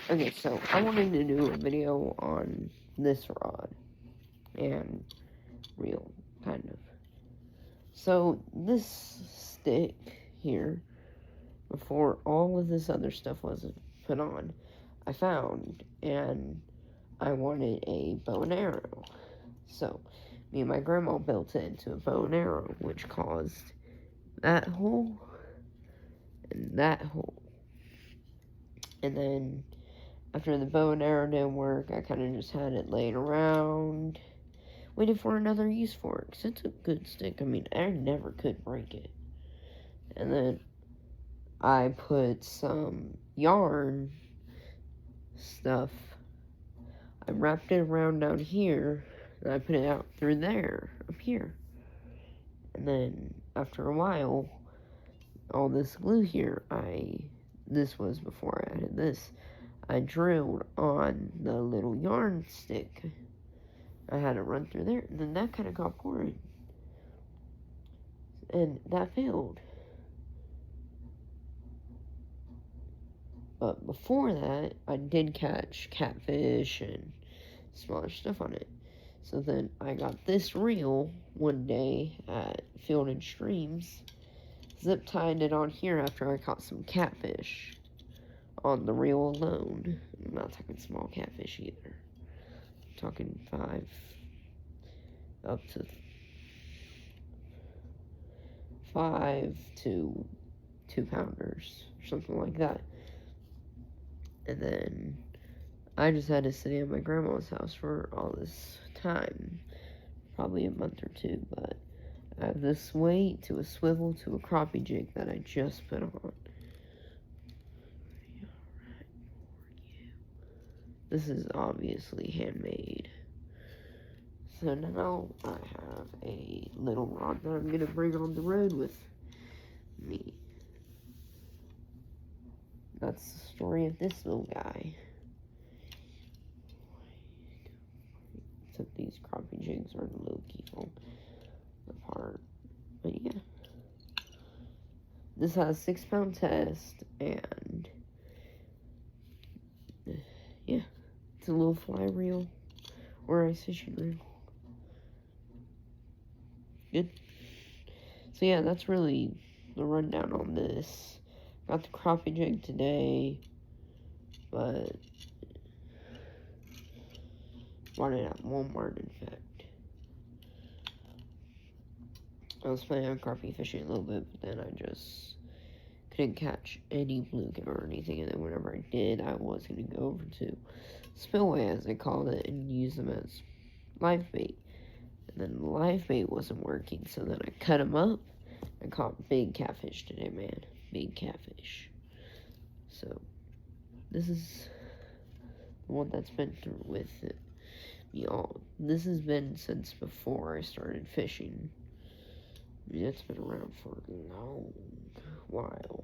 Okay, so I wanted to do a video on this rod and reel, kind of. So this stick here, before all of this other stuff was put on, I found, and I wanted a bow and arrow. So me and my grandma built it into a bow and arrow, which caused that hole and that hole. And then after the bow and arrow didn't work, I kind of just had it laying around, waiting for another use for it, because it's a good stick. I mean, I never could break it. And then I put some yarn stuff, I wrapped it around down here, and I put it out through there, up here. And then, after a while, all this glue here, this was before I added this, I drilled on the little yarn stick. I had it run through there, and then that kind of got boring. And that failed. But before that, I did catch catfish and smaller stuff on it. So then I got this reel one day at Field and Streams, zip tied it on here after I caught some catfish on the reel alone. I'm not talking small catfish either. I'm talking 5 up to 5 to 2 pounders, or something like that. And then I just had to stay at my grandma's house for all this time, probably a month or two, but I have this weight to a swivel to a crappie jig that I just put on. This is obviously handmade. So now I have a little rod that I'm gonna bring on the road with me. That's the story of this little guy. Except these crappie jigs are a little keyhole apart. But yeah. This has 6 pound test, and yeah, it's a little fly reel or ice fishing reel. Good. So yeah, that's really the rundown on this. Got the crappie jig today, but bought it at Walmart, in fact. I was planning on crappie fishing a little bit, but then I just couldn't catch any bluegill or anything, and then whenever I did, I was going to go over to Spillway, as they called it, and use them as live bait. And then the live bait wasn't working, so then I cut them up. I caught big catfish today, man. Big catfish. So, this is the one that's been through with me all. This has been since before I started fishing. I mean, it's been around for a long while.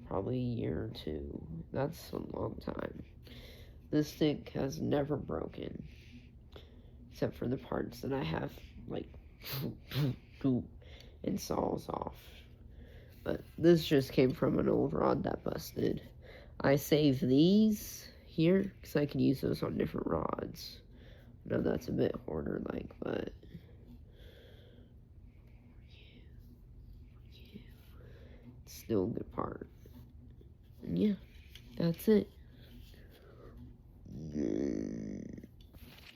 Probably a year or two. That's a long time. This stick has never broken. Except for the parts that I have, like, and saws off. But this just came from an old rod that busted. I saved these here because I can use those on different rods. I know that's a bit hoarder-like, but it's still a good part. And yeah, that's it.